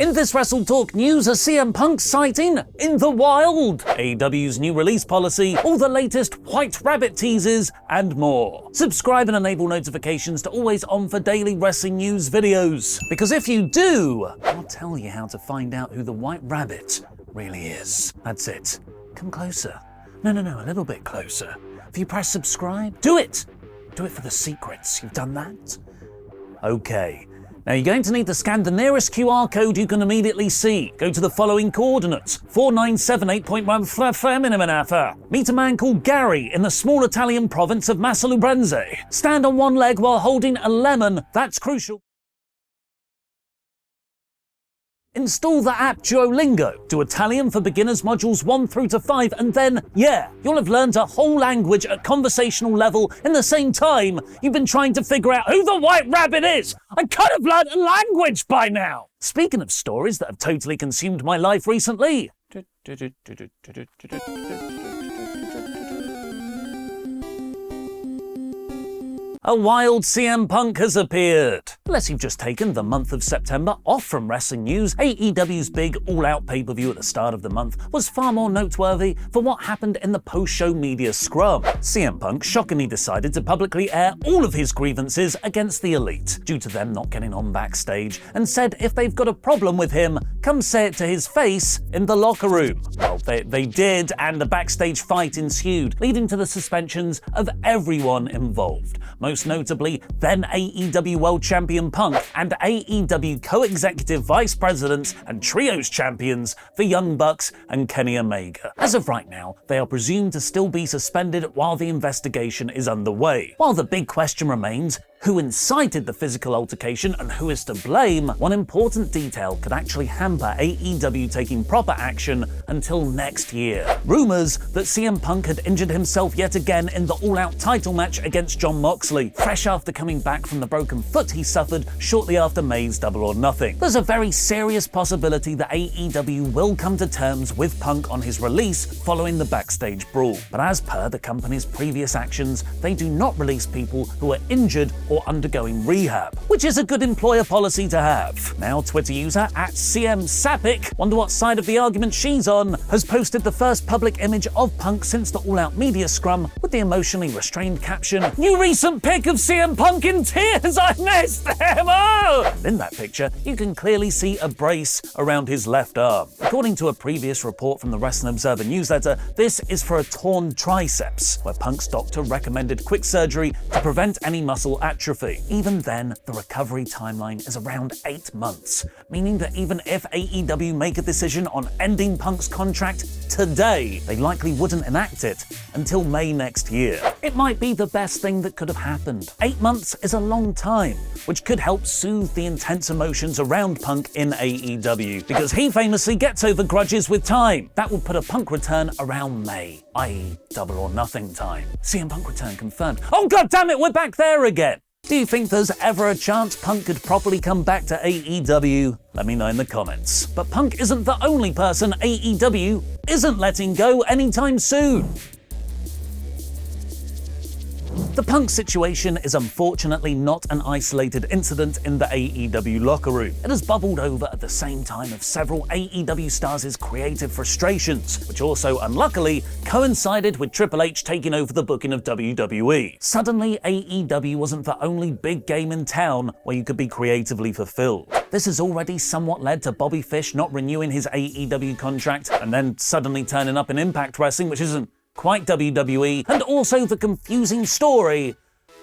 In this WrestleTalk news, a CM Punk sighting in the wild, AEW's new release policy, all the latest White Rabbit teases, and more. Subscribe and enable notifications to always on for daily wrestling news videos. Because if you do, I'll tell you how to find out who the White Rabbit really is. That's it. Come closer. No, a little bit closer. Have you pressed subscribe? Do it! Do it for the secrets. You've done that? Okay. Now you're going to need to scan the nearest QR code you can immediately see. Go to the following coordinates: 4978.1. Meet a man called Gary in the small Italian province of Massalubrense. Stand on one leg while holding a lemon. That's crucial. Install the app Duolingo. Do Italian for beginners modules 1 through to 5, and then, you'll have learned a whole language at conversational level in the same time you've been trying to figure out who the White Rabbit is. I could have learned a language by now. Speaking of stories that have totally consumed my life recently. A wild CM Punk has appeared. Unless you've just taken the month of September off from wrestling news, AEW's big all-out pay-per-view at the start of the month was far more noteworthy for what happened in the post-show media scrum. CM Punk shockingly decided to publicly air all of his grievances against the Elite, due to them not getting on backstage, and said if they've got a problem with him, come say it to his face in the locker room. Well, they did, and a backstage fight ensued, leading to the suspensions of everyone involved. Most notably, then AEW World Champion Punk and AEW Co-Executive Vice Presidents and Trios Champions, the Young Bucks and Kenny Omega. As of right now, they are presumed to still be suspended while the investigation is underway. While the big question remains, who incited the physical altercation and who is to blame, one important detail could actually hamper AEW taking proper action until next year. Rumors that CM Punk had injured himself yet again in the all-out title match against Jon Moxley, fresh after coming back from the broken foot he suffered shortly after May's Double or Nothing. There's a very serious possibility that AEW will come to terms with Punk on his release following the backstage brawl. But as per the company's previous actions, they do not release people who are injured or undergoing rehab, which is a good employer policy to have. Now Twitter user @CMSapic, wonder what side of the argument she's on, has posted the first public image of Punk since the all-out media scrum with the emotionally restrained caption, "New recent pic of CM Punk in tears, I missed him, oh!" And in that picture, you can clearly see a brace around his left arm. According to a previous report from the Wrestling Observer newsletter, this is for a torn triceps, where Punk's doctor recommended quick surgery to prevent any muscle atrophy. Even then, the recovery timeline is around 8 months, meaning that even if AEW make a decision on ending Punk's contract today, they likely wouldn't enact it until May next year. It might be the best thing that could have happened. 8 months is a long time, which could help soothe the intense emotions around Punk in AEW, because he famously gets over grudges with time. That will put a Punk return around May, i.e. Double or Nothing time. CM Punk return confirmed. Oh god damn it, we're back there again! Do you think there's ever a chance Punk could properly come back to AEW? Let me know in the comments. But Punk isn't the only person AEW isn't letting go anytime soon. The Punk situation is unfortunately not an isolated incident in the AEW locker room. It has bubbled over at the same time of several AEW stars' creative frustrations, which also, unluckily, coincided with Triple H taking over the booking of WWE. Suddenly, AEW wasn't the only big game in town where you could be creatively fulfilled. This has already somewhat led to Bobby Fish not renewing his AEW contract and then suddenly turning up in Impact Wrestling, which isn't quite WWE, and also the confusing story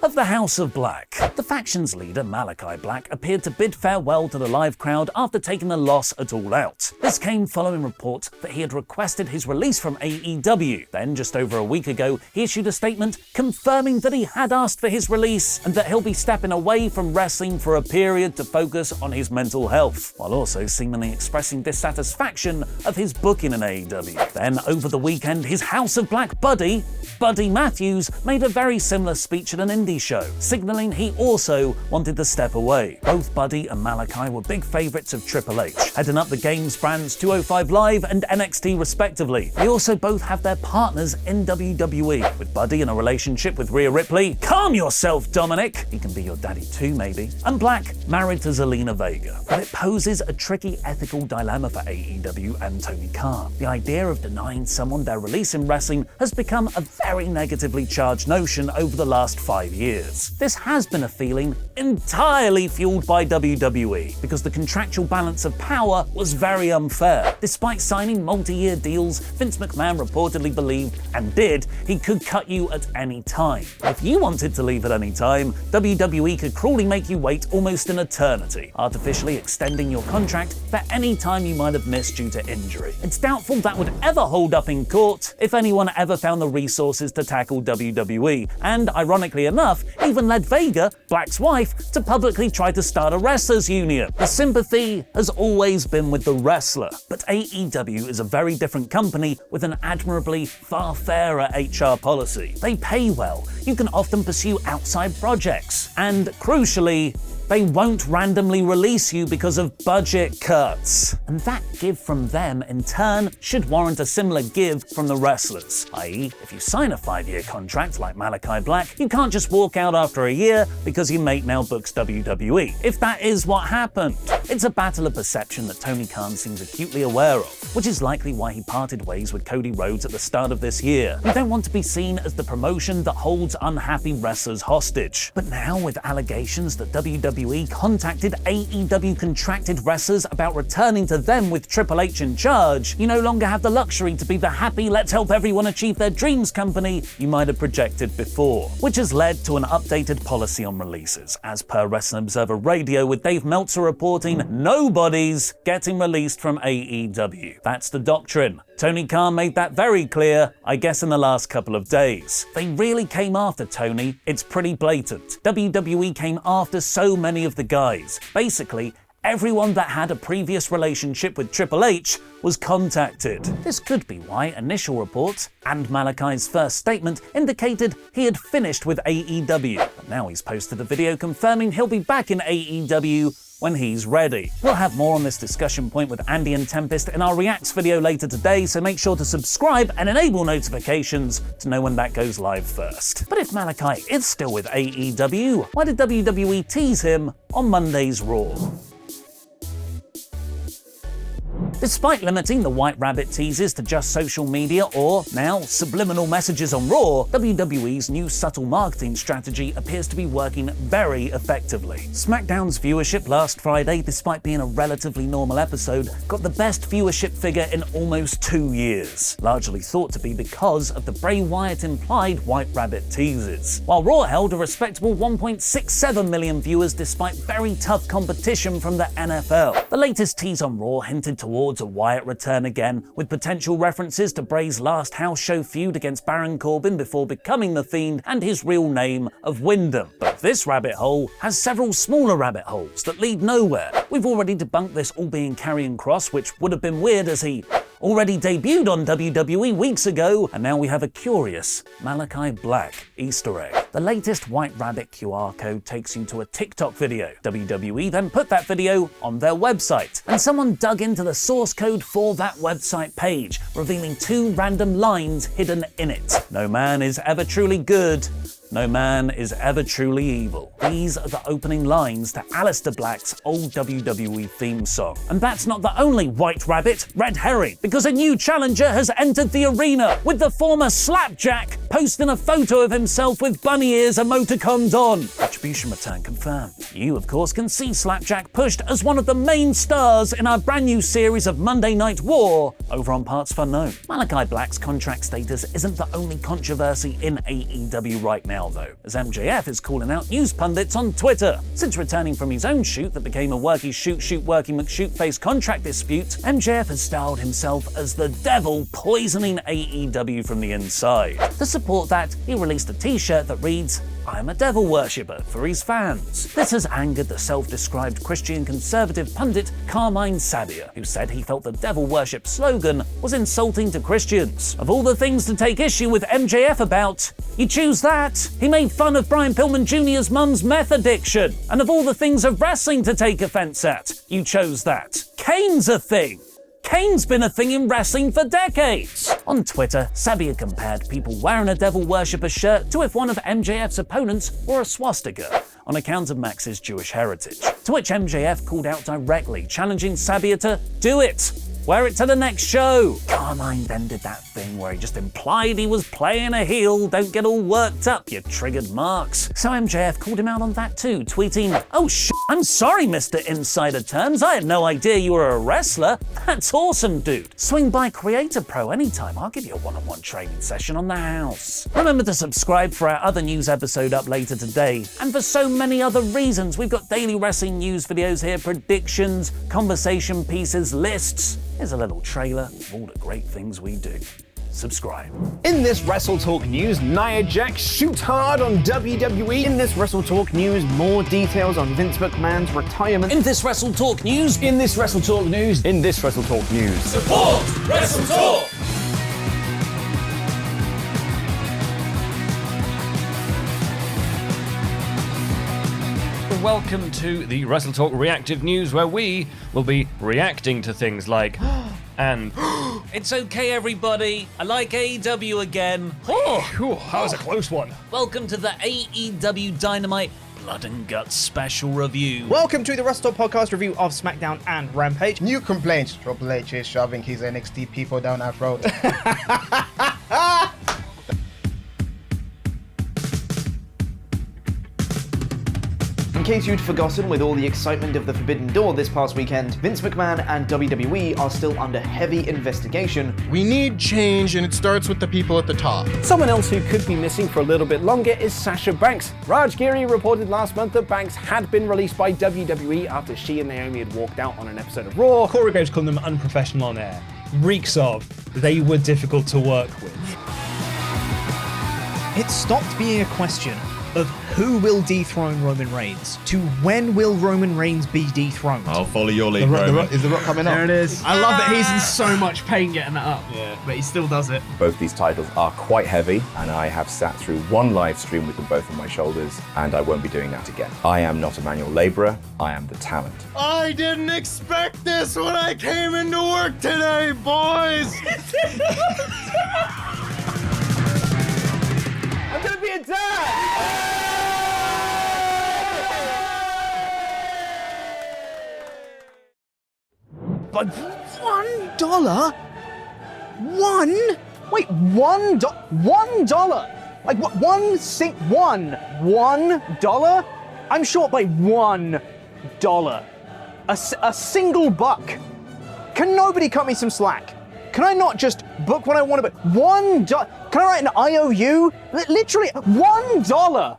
of the House of Black. The faction's leader, Malakai Black, appeared to bid farewell to the live crowd after taking a loss at All Out. This came following reports that he had requested his release from AEW. Then, just over a week ago, he issued a statement confirming that he had asked for his release and that he'll be stepping away from wrestling for a period to focus on his mental health, while also seemingly expressing dissatisfaction of his booking in AEW. Then, over the weekend, his House of Black buddy, Buddy Matthews, made a very similar speech at an indie indie show, signaling he also wanted to step away. Both Buddy and Malakai were big favorites of Triple H, heading up the Games brands 205 Live and NXT respectively. They also both have their partners in WWE, with Buddy in a relationship with Rhea Ripley. Calm yourself, Dominic! He can be your daddy too, maybe. And Black married to Zelina Vega. But it poses a tricky ethical dilemma for AEW and Tony Khan. The idea of denying someone their release in wrestling has become a very negatively charged notion over the last 5 years. This has been a feeling entirely fueled by WWE, because the contractual balance of power was very unfair. Despite signing multi-year deals, Vince McMahon reportedly believed, and did, he could cut you at any time. If you wanted to leave at any time, WWE could cruelly make you wait almost an eternity, artificially extending your contract for any time you might have missed due to injury. It's doubtful that would ever hold up in court if anyone ever found the resources to tackle WWE, and ironically enough, even led Vega, Black's wife, to publicly try to start a wrestlers union. The sympathy has always been with the wrestler, but AEW is a very different company with an admirably far fairer HR policy. They pay well, you can often pursue outside projects, and crucially, they won't randomly release you because of budget cuts. And that give from them, in turn, should warrant a similar give from the wrestlers. I.e., if you sign a 5-year contract like Malakai Black, you can't just walk out after a year because your mate now books WWE. If that is what happened. It's a battle of perception that Tony Khan seems acutely aware of, which is likely why he parted ways with Cody Rhodes at the start of this year. You don't want to be seen as the promotion that holds unhappy wrestlers hostage. But now, with allegations that WWE contacted AEW contracted wrestlers about returning to them with Triple H in charge, you no longer have the luxury to be the happy, let's help everyone achieve their dreams company you might have projected before, which has led to an updated policy on releases, as per Wrestling Observer Radio, with Dave Meltzer reporting nobody's getting released from AEW. That's the doctrine. Tony Khan made that very clear, I guess, in the last couple of days. They really came after Tony, it's pretty blatant. WWE came after so many of the guys. Basically, everyone that had a previous relationship with Triple H was contacted. This could be why initial reports and Malakai's first statement indicated he had finished with AEW. But now he's posted a video confirming he'll be back in AEW when he's ready. We'll have more on this discussion point with Andy and Tempest in our Reacts video later today, so make sure to subscribe and enable notifications to know when that goes live first. But if Malakai is still with AEW, why did WWE tease him on Monday's Raw? Despite limiting the White Rabbit teases to just social media or, now, subliminal messages on Raw, WWE's new subtle marketing strategy appears to be working very effectively. SmackDown's viewership last Friday, despite being a relatively normal episode, got the best viewership figure in almost 2 years, largely thought to be because of the Bray Wyatt implied White Rabbit teases. While Raw held a respectable 1.67 million viewers despite very tough competition from the NFL. The latest tease on Raw hinted towards a Wyatt return again, with potential references to Bray's last house show feud against Baron Corbin before becoming The Fiend and his real name of Wyndham. But this rabbit hole has several smaller rabbit holes that lead nowhere. We've already debunked this all being Karrion Kross, which would have been weird as he already debuted on WWE weeks ago, and now we have a curious Malakai Black Easter egg. The latest White Rabbit QR code takes you to a TikTok video. WWE then put that video on their website, and someone dug into the source code for that website page, revealing 2 random lines hidden in it. No man is ever truly good. No man is ever truly evil. These are the opening lines to Aleister Black's old WWE theme song. And that's not the only White Rabbit red herring, because a new challenger has entered the arena, with the former Slapjack posting a photo of himself with bunny ears emoticons on. Retribution return confirmed. You, of course, can see Slapjack pushed as one of the main stars in our brand new series of Monday Night War over on Parts Unknown. Malakai Black's contract status isn't the only controversy in AEW right now, though, as MJF is calling out news pundits on Twitter. Since returning from his own shoot that became a worky worky McShoot face contract dispute, MJF has styled himself as the devil poisoning AEW from the inside. To support that, he released a t-shirt that reads, "I'm a devil worshipper" for his fans. This has angered the self-described Christian conservative pundit Carmine Sabia, who said he felt the devil worship slogan was insulting to Christians. Of all the things to take issue with MJF about, you choose that. He made fun of Brian Pillman Jr.'s mum's meth addiction. And of all the things of wrestling to take offense at, you chose that. Kane's a thing. Kane's been a thing in wrestling for decades. On Twitter, Sabia compared people wearing a devil worshipper shirt to if one of MJF's opponents wore a swastika, on account of Max's Jewish heritage. To which MJF called out directly, challenging Sabia to do it. Wear it to the next show. Carmine then did that thing where he just implied he was playing a heel. Don't get all worked up, you triggered marks. So MJF called him out on that too, tweeting, "Oh I'm sorry, Mr. Insider Terms. I had no idea you were a wrestler. That's awesome, dude. Swing by Creator Pro anytime. I'll give you a one-on-one training session on the house." Remember to subscribe for our other news episode up later today. And for so many other reasons, we've got daily wrestling news videos here, predictions, conversation pieces, lists. Here's a little trailer of all the great things we do. Subscribe. In this WrestleTalk news, Nia Jax shoots hard on WWE. In this WrestleTalk news, more details on Vince McMahon's retirement. In this WrestleTalk news. In this WrestleTalk news. In this WrestleTalk news. Support WrestleTalk! Welcome to the WrestleTalk Reactive News, where we will be reacting to things like and It's okay, everybody. I like AEW again. that was a close one. Welcome to the AEW Dynamite Blood and Guts special review. Welcome to the WrestleTalk podcast review of SmackDown and Rampage. New complaints: Triple H is shoving his NXT people down that road. In case you'd forgotten, with all the excitement of the Forbidden Door this past weekend, Vince McMahon and WWE are still under heavy investigation. We need change, and it starts with the people at the top. Someone else who could be missing for a little bit longer is Sasha Banks. Raj Giri reported last month that Banks had been released by WWE after she and Naomi had walked out on an episode of Raw. Corey Graves called them unprofessional on air. Reeks of they were difficult to work with. It stopped being a question of who will dethrone Roman Reigns to when will Roman Reigns be dethroned. I'll follow your lead, Roman. Is the Rock coming up? There it is. I love that he's in so much pain getting that up, but he still does it. Both these titles are quite heavy, and I have sat through one live stream with them both on my shoulders, and I won't be doing that again. I am not a manual laborer, I am the talent. I didn't expect this when I came into work today, boys! I'm gonna be a dad! But $1? $1? Like what? $1? I'm short by $1. A single buck. Can nobody cut me some slack? Can I not just book what I want to book? $1? Can I write an IOU? Literally $1.